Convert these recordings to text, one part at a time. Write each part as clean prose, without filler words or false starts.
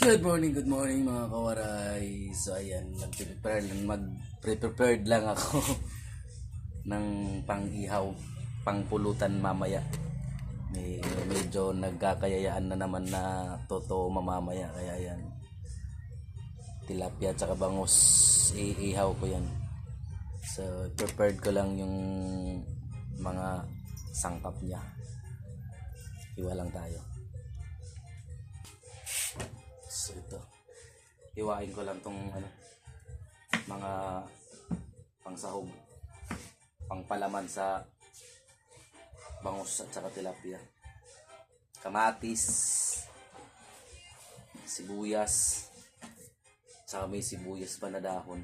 Good morning mga kawaray. So ayan, mag-prepared lang ako ng pang-ihaw, pang-pulutan mamaya. Medyo nagkakayayaan na naman na totoo mamamaya, kaya ayan. Tilapia at bangus, iihaw ko yan. So prepared ko lang yung mga sangkap niya. Iwa lang tayo. So ito, hiwain ko lang tong mga pangsahog, pangpalaman sa bangus at saka tilapia. Kamatis, sibuyas, saka may sibuyas pa na dahon.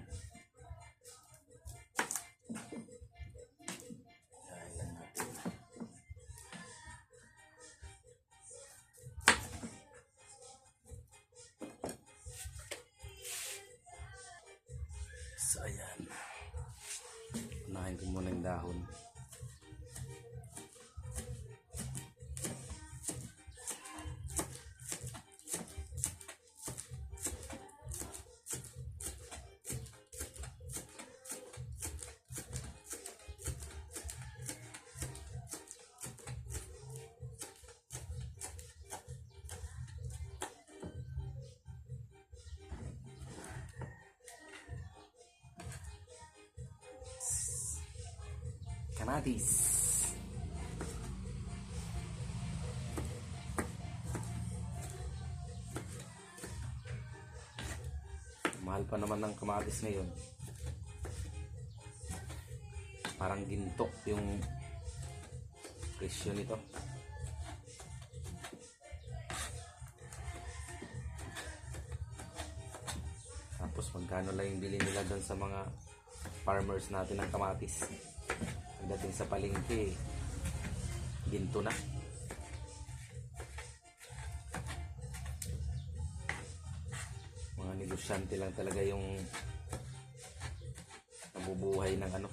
Ayan lang natin. So ayan, unahin ko muna yung dahon. Kamatis. Mahal pa naman ng kamatis ngayon. Parang ginto yung presyo nito. Tapos magkano lang yung bili nila doon sa mga farmers natin ng kamatis. Dating sa palengke, ginto na. Mga negosyante lang talaga yung nabubuhay ng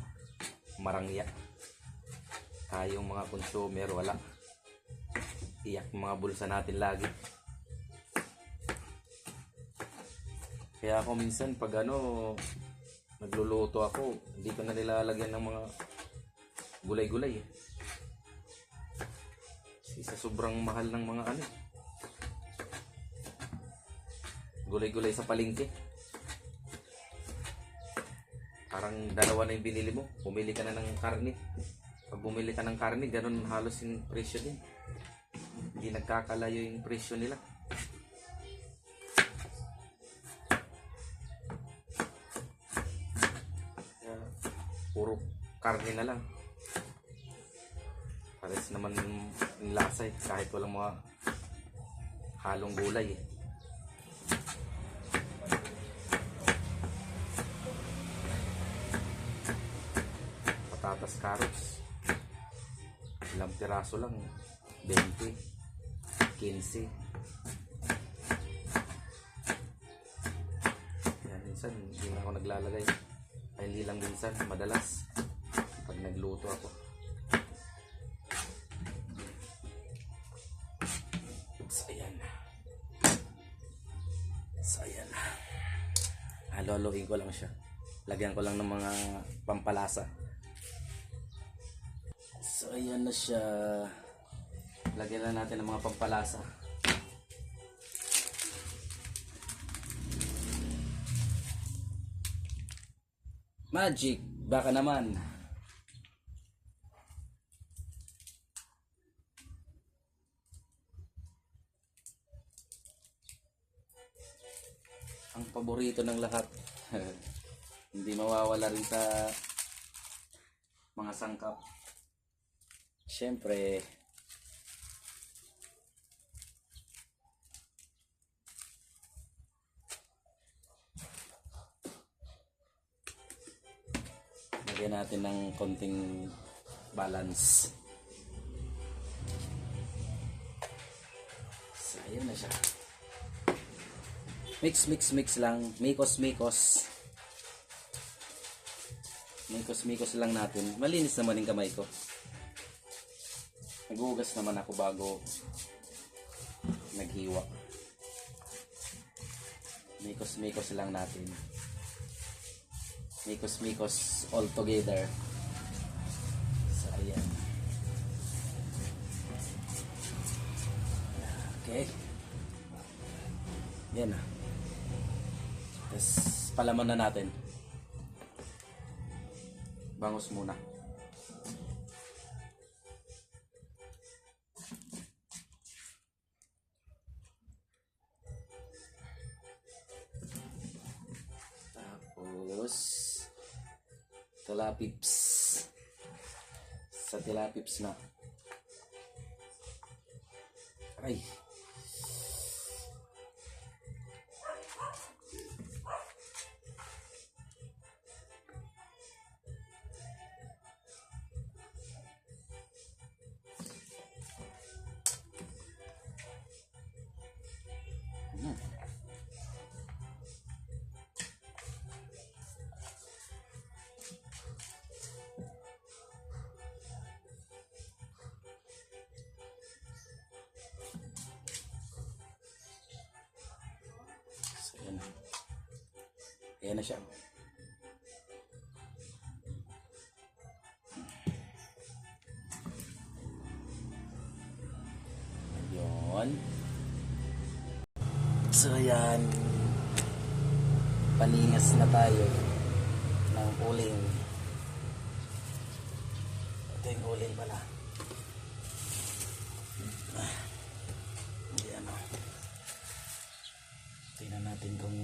marangya. Tayong mga consumer, wala. Iyak mga bulsa natin lagi. Kaya ako minsan pag nagluluto ako, hindi ko na nilalagyan ng mga gulay-gulay. Sa sobrang mahal ng mga gulay-gulay sa palengke. Parang dalawa na yung binili mo. Bumili ka na ng karne. Pag bumili ka ng karne, ganun halos yung presyo din. Hindi nagkakalayo yung presyo nila. Kaya, puro karne na lang. Pares naman yung lasa kahit walang mga halong gulay Patatas, carrots, ilang piraso lang, 20, 15. Yan, minsan hindi na ako naglalagay. Ay, hindi lang minsan, madalas pag nagluto ako. So ayan, halo-haloin ko lang siya, lagyan ko lang ng mga pampalasa. So ayan na siya, lagyan na natin ng mga pampalasa. Magic, baka naman. Ang paborito ng lahat. Hindi mawawala rin sa mga sangkap. Siyempre, lagyan natin ng konting balance. So, ayun na siya. Mix lang, mikos lang natin. Malinis naman yung kamay ko. Naghugas naman ako bago naghiwa. Mikos lang natin. Mikos all together. So, ayan. Okay. Yan na. Tapos, palaman na natin. Bangus muna. Tapos, tilapips. Sa tilapips na. Ay. Ayan na siya. Ayun. So ayan. Paningas na tayo ng uling. Ito yung uling pala. Ayan o. Tingnan natin kung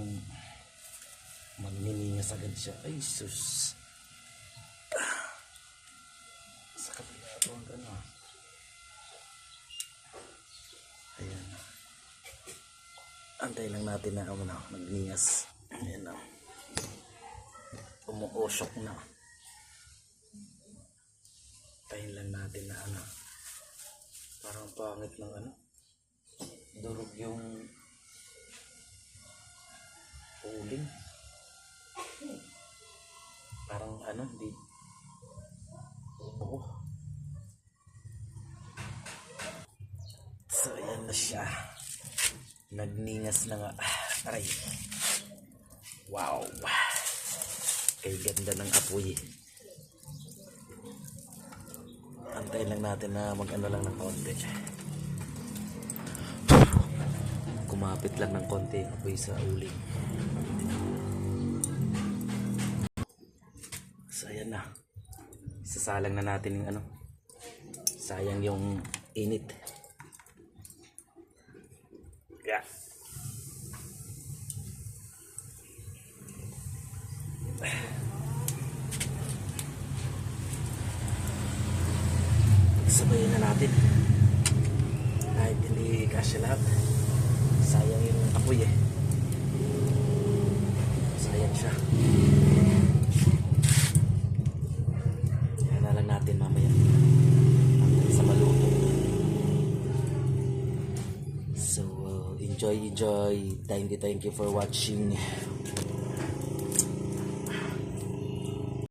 magniningas agad siya. Ay sus. Sa kapila ito ang gano'n. Ayan. Antay lang natin na magningas. Ayan na. Umuusok na. Tayin lang natin na parang pangit ng durog yung uling. Parang di buo. So ayan na siya. Nagningas na nga. Aray. Wow. Kay ganda ng apoy. Antayin lang natin na lang ng konti. Kumapit lang ng konti ang apoy sa uling. So ayan na. Sasalang na natin yung sayang yung init. Yeah. Sabayin na natin. Kahit hindi kasya lahat. Sayang yung apoy Sayang siya. Yan na lang natin mamaya. Hanggang sa maluto. So, enjoy. Thank you for watching.